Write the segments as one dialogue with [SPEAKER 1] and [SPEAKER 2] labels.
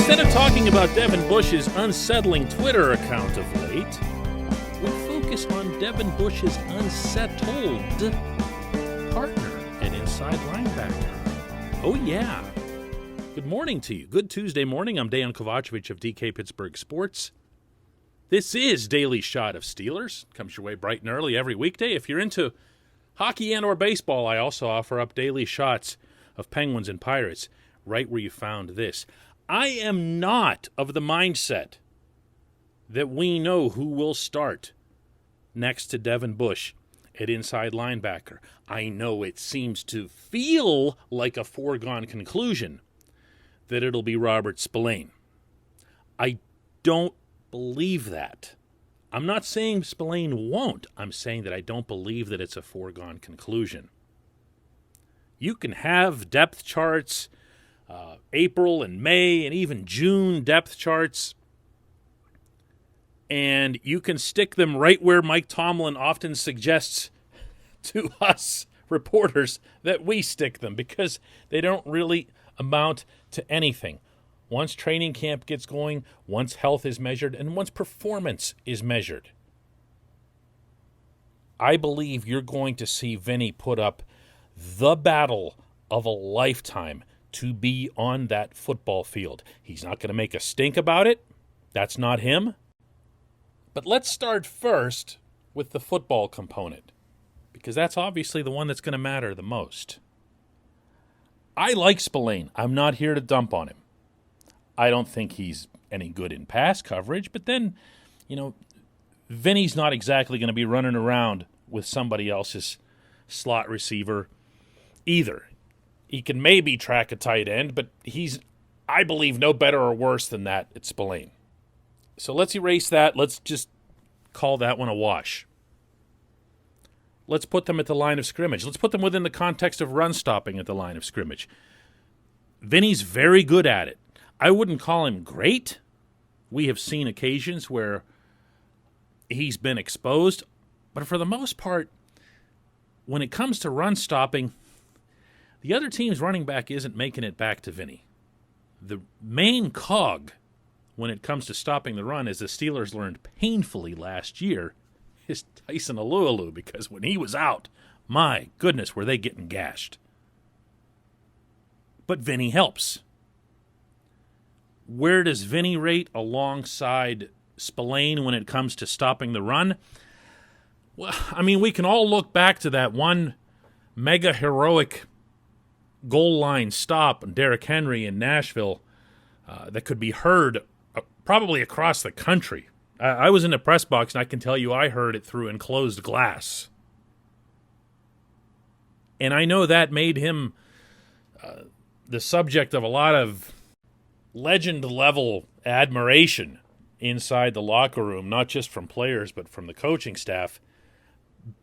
[SPEAKER 1] Instead of talking about Devin Bush's unsettling Twitter account of late, we focus on Devin Bush's unsettled partner at inside linebacker. Oh, yeah. Good morning to you. Good Tuesday morning. I'm Dejan Kovacevic of DK Pittsburgh Sports. This is Daily Shot of Steelers. Comes your way bright and early every weekday. If you're into hockey and or baseball, I also offer up daily shots of Penguins and Pirates right where you found this. I am not of the mindset that we know who will start next to Devin Bush at inside linebacker. I know it seems to feel like a foregone conclusion that it'll be Robert Spillane. I don't believe that. I'm not saying Spillane won't. I'm saying that I don't believe that it's a foregone conclusion. You can have depth charts, April and May and even June depth charts, and you can stick them right where Mike Tomlin often suggests to us reporters that we stick them, because they don't really amount to anything. Once training camp gets going, once health is measured, and once performance is measured, I believe you're going to see Vinny put up the battle of a lifetime to be on that football field. He's not going to make a stink about it. That's not him. But let's start first with the football component, because that's obviously the one that's going to matter the most. I like Spillane. I'm not here to dump on him. I don't think he's any good in pass coverage, but then, Vinny's not exactly going to be running around with somebody else's slot receiver either. He can maybe track a tight end, but he's, I believe, no better or worse than that at Spillane. So let's erase that. Let's just call that one a wash. Let's put them at the line of scrimmage. Let's put them within the context of run stopping at the line of scrimmage. Vinny's very good at it. I wouldn't call him great. We have seen occasions where he's been exposed, but for the most part, when it comes to run stopping, the other team's running back isn't making it back to Vinny. The main cog when it comes to stopping the run, as the Steelers learned painfully last year, is Tyson Alualu, because when he was out, my goodness, were they getting gashed. But Vinny helps. Where does Vinny rate alongside Spillane when it comes to stopping the run? Well, we can all look back to that one mega heroic goal line stop on Derrick Henry in Nashville that could be heard probably across the country. I was in the press box, and I can tell you I heard it through enclosed glass. And I know that made him the subject of a lot of legend-level admiration inside the locker room, not just from players but from the coaching staff.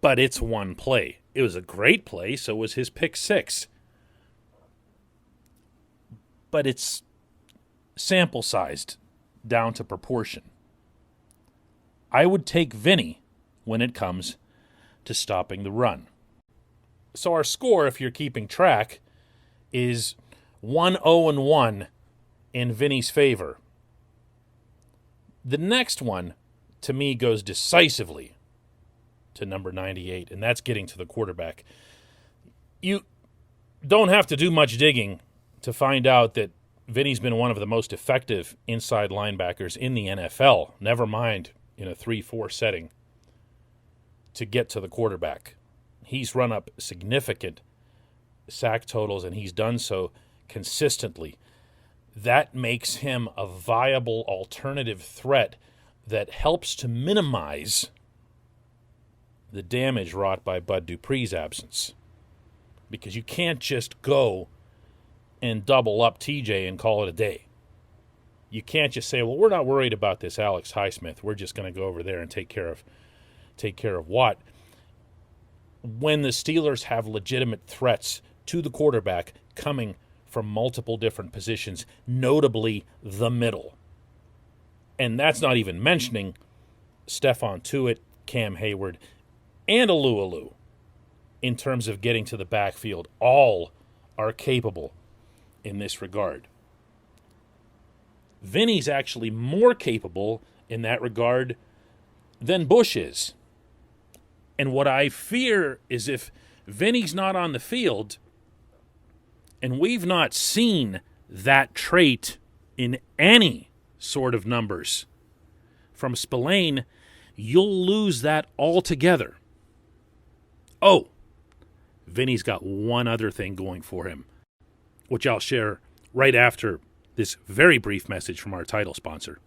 [SPEAKER 1] But it's one play. It was a great play, so was his pick six. But it's sample-sized down to proportion. I would take Vinny when it comes to stopping the run. So our score, if you're keeping track, is 1-0-1 in Vinny's favor. The next one, to me, goes decisively to number 98, and that's getting to the quarterback. You don't have to do much digging to find out that Vinny's been one of the most effective inside linebackers in the NFL, never mind in a 3-4 setting, to get to the quarterback. He's run up significant sack totals, and he's done so consistently. That makes him a viable alternative threat that helps to minimize the damage wrought by Bud Dupree's absence. Because you can't just go and double up TJ and call it a day. You can't just say, well, we're not worried about this Alex Highsmith. We're just going to go over there and take care of Watt. When the Steelers have legitimate threats to the quarterback coming from multiple different positions, notably the middle. And that's not even mentioning Stephon Tuitt, Cam Hayward, and Alualu in terms of getting to the backfield. All are capable in this regard. Vinny's actually more capable in that regard than Bush is. And what I fear is if Vinny's not on the field, and we've not seen that trait in any sort of numbers from Spillane, you'll lose that altogether. Oh, Vinny's got one other thing going for him, which I'll share right after this very brief message from our title sponsor.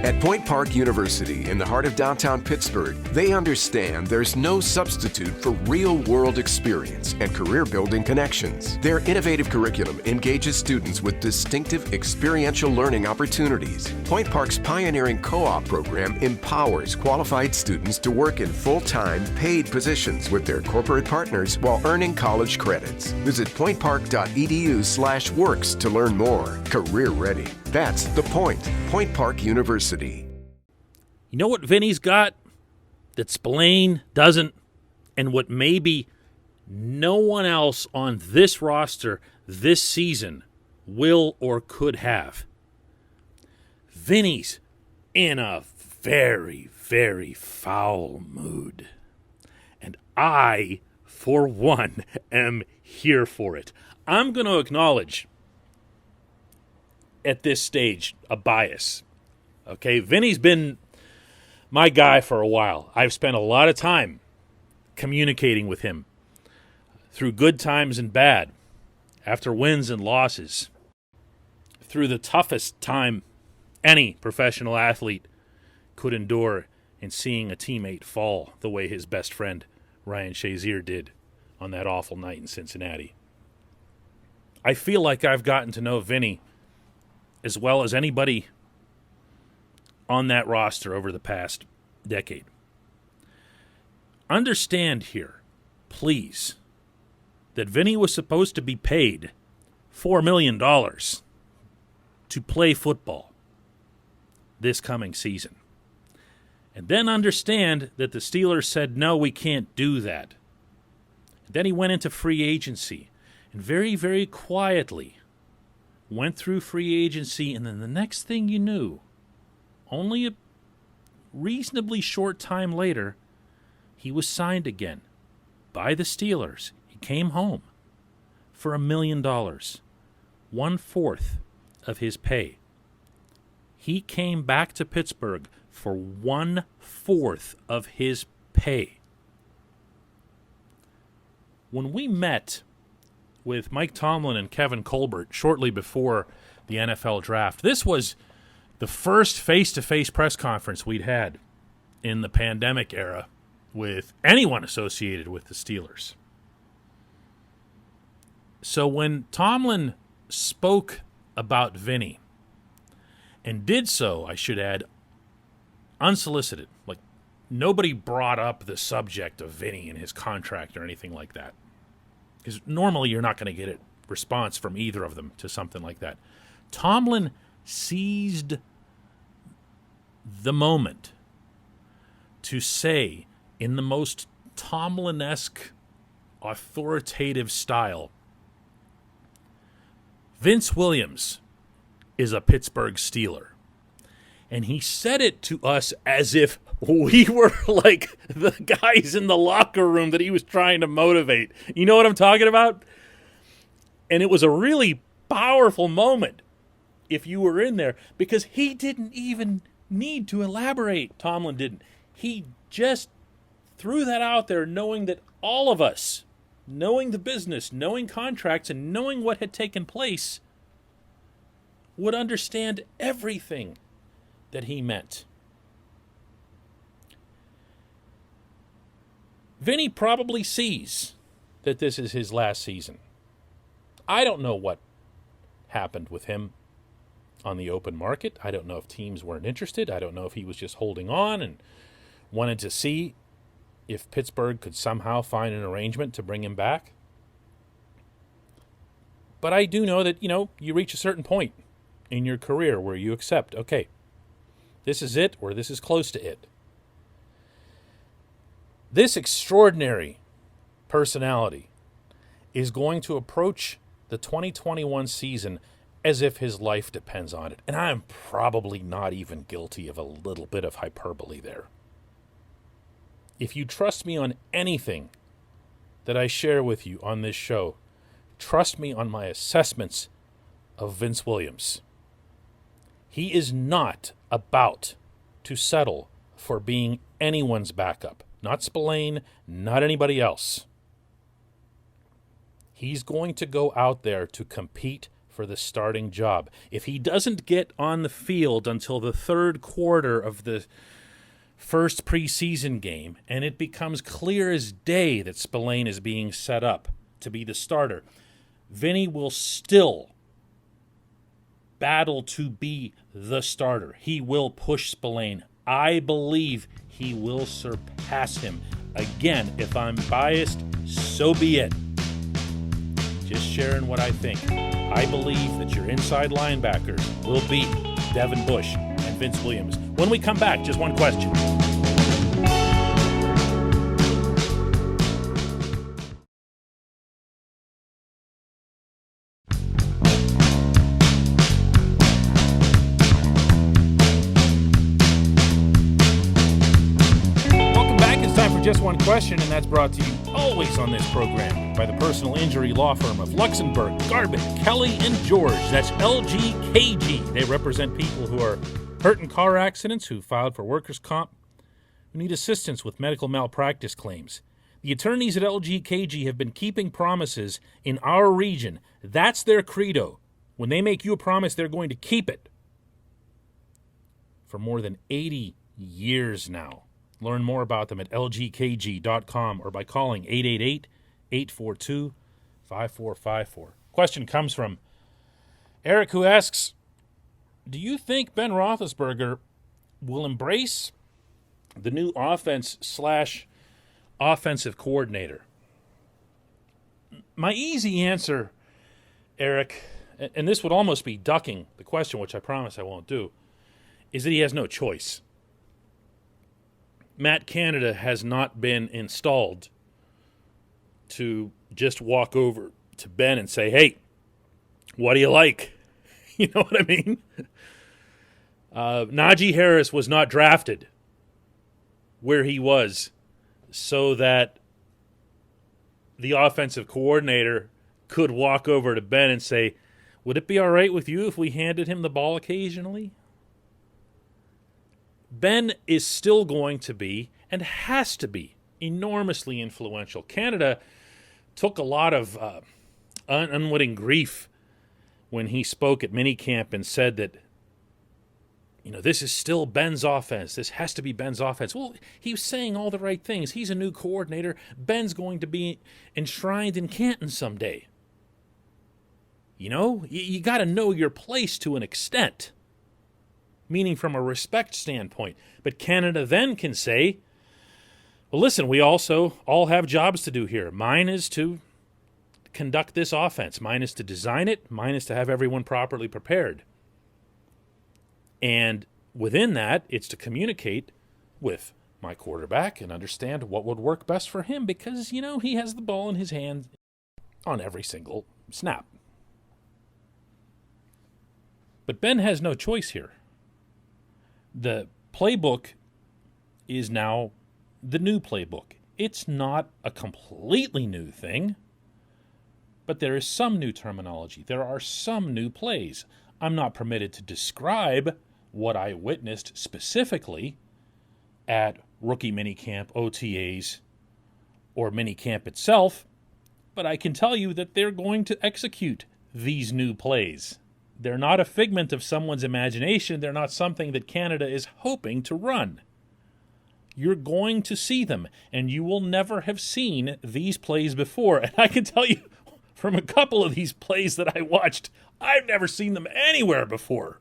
[SPEAKER 2] At Point Park University in the heart of downtown Pittsburgh, they understand there's no substitute for real-world experience and career-building connections. Their innovative curriculum engages students with distinctive experiential learning opportunities. Point Park's pioneering co-op program empowers qualified students to work in full-time, paid positions with their corporate partners while earning college credits. Visit pointpark.edu/works to learn more. Career ready. That's the point. Point Park University.
[SPEAKER 1] You know what Vinny's got that Spillane doesn't, and what maybe no one else on this roster this season will or could have? Vinny's in a very, very foul mood. And I, for one, am here for it. I'm going to acknowledge at this stage a bias. Okay, Vinny's been my guy for a while. I've spent a lot of time communicating with him through good times and bad, after wins and losses, through the toughest time any professional athlete could endure in seeing a teammate fall the way his best friend Ryan Shazier did on that awful night in Cincinnati. I feel like I've gotten to know Vinny as well as anybody on that roster over the past decade. Understand here, please, that Vinny was supposed to be paid $4 million to play football this coming season. And then understand that the Steelers said, no, we can't do that. Then he went into free agency and very, very quietly went through free agency, and then the next thing you knew, only a reasonably short time later, he was signed again by the Steelers. He came home for $1 million, 1/4 of his pay. He came back to Pittsburgh for 1/4 of his pay. When we met with Mike Tomlin and Kevin Colbert shortly before the NFL draft, this was the first face-to-face press conference we'd had in the pandemic era with anyone associated with the Steelers. So when Tomlin spoke about Vinny, and did so, I should add, unsolicited, like nobody brought up the subject of Vinny and his contract or anything like that, because normally you're not going to get a response from either of them to something like that. Tomlin seized the moment to say, in the most Tomlin-esque, authoritative style, Vince Williams is a Pittsburgh Steeler. And he said it to us as if we were like the guys in the locker room that he was trying to motivate. You know what I'm talking about? And it was a really powerful moment if you were in there, because he didn't even need to elaborate. Tomlin didn't. He just threw that out there, knowing that all of us, knowing the business, knowing contracts, and knowing what had taken place, would understand everything that he meant. Vinny probably sees that this is his last season. I don't know what happened with him on the open market. I don't know if teams weren't interested. I don't know if he was just holding on and wanted to see if Pittsburgh could somehow find an arrangement to bring him back. But I do know that, you reach a certain point in your career where you accept, okay, this is it, or this is close to it. This extraordinary personality is going to approach the 2021 season as if his life depends on it. And I'm probably not even guilty of a little bit of hyperbole there. If you trust me on anything that I share with you on this show, trust me on my assessments of Vince Williams. He is not about to settle for being anyone's backup. Not Spillane, not anybody else. He's going to go out there to compete for the starting job. If he doesn't get on the field until the third quarter of the first preseason game, and it becomes clear as day that Spillane is being set up to be the starter, Vinny will still battle to be the starter. He will push Spillane. I believe he will surpass him. Again, if I'm biased, so be it. Just sharing what I think. I believe that your inside linebackers will beat Devin Bush and Vince Williams. When we come back, just one question. Just one question, and that's brought to you always on this program by the personal injury law firm of Luxembourg, Garbett, Kelly, and George. That's LGKG. They represent people who are hurt in car accidents, who filed for workers' comp, who need assistance with medical malpractice claims. The attorneys at LGKG have been keeping promises in our region. That's their credo. When they make you a promise, they're going to keep it. For more than 80 years now. Learn more about them at lgkg.com or by calling 888-842-5454. Question comes from Eric, who asks, do you think Ben Roethlisberger will embrace the new offense/offensive coordinator? My easy answer, Eric, and this would almost be ducking the question, which I promise I won't do, is that he has no choice. Matt Canada has not been installed to just walk over to Ben and say, hey, what do you like? You know what I mean? Najee Harris was not drafted where he was so that the offensive coordinator could walk over to Ben and say, would it be all right with you if we handed him the ball occasionally? Ben is still going to be, and has to be, enormously influential. Canada took a lot of unwitting grief when he spoke at minicamp and said that, this is still Ben's offense. This has to be Ben's offense. Well, he was saying all the right things. He's a new coordinator. Ben's going to be enshrined in Canton someday. You got to know your place to an extent. Meaning from a respect standpoint. But Canada then can say, well, listen, we also all have jobs to do here. Mine is to conduct this offense. Mine is to design it. Mine is to have everyone properly prepared. And within that, it's to communicate with my quarterback and understand what would work best for him because, he has the ball in his hand on every single snap. But Ben has no choice here. The playbook is now the new playbook. It's not a completely new thing, but there is some new terminology. There are some new plays. I'm not permitted to describe what I witnessed specifically at rookie minicamp, OTAs, or minicamp itself, but I can tell you that they're going to execute these new plays. They're not a figment of someone's imagination. They're not something that Canada is hoping to run. You're going to see them, and you will never have seen these plays before. And I can tell you from a couple of these plays that I watched, I've never seen them anywhere before.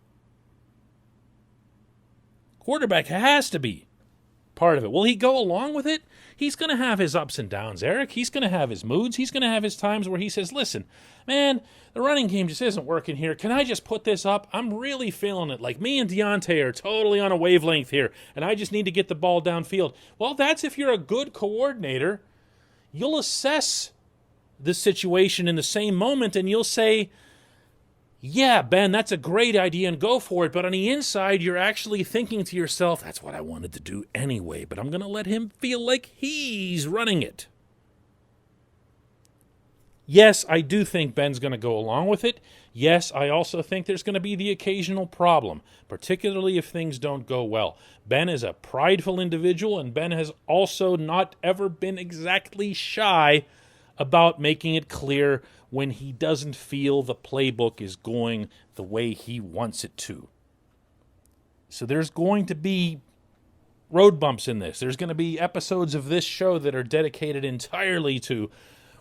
[SPEAKER 1] Quarterback has to be part of it. Will he go along with it? He's going to have his ups and downs, Eric. He's going to have his moods. He's going to have his times where he says, listen, man, the running game just isn't working here. Can I just put this up? I'm really feeling it. Like me and Deontay are totally on a wavelength here, and I just need to get the ball downfield. Well, that's if you're a good coordinator. You'll assess the situation in the same moment, and you'll say, yeah, Ben, that's a great idea and go for it. But on the inside, you're actually thinking to yourself, that's what I wanted to do anyway, but I'm going to let him feel like he's running it. Yes, I do think Ben's going to go along with it. Yes, I also think there's going to be the occasional problem, particularly if things don't go well. Ben is a prideful individual, and Ben has also not ever been exactly shy about making it clear when he doesn't feel the playbook is going the way he wants it to. So there's going to be road bumps in this. There's going to be episodes of this show that are dedicated entirely to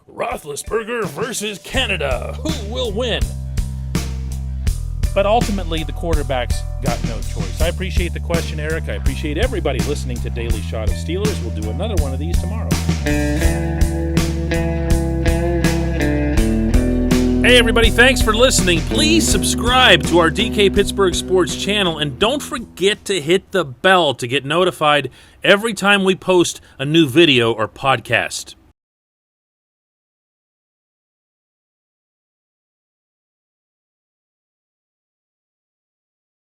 [SPEAKER 1] Roethlisberger versus Canada. Who will win? But ultimately, the quarterbacks got no choice. I appreciate the question, Eric. I appreciate everybody listening to Daily Shot of Steelers. We'll do another one of these tomorrow. Hey, everybody, thanks for listening. Please subscribe to our DK Pittsburgh Sports channel, and don't forget to hit the bell to get notified every time we post a new video or podcast.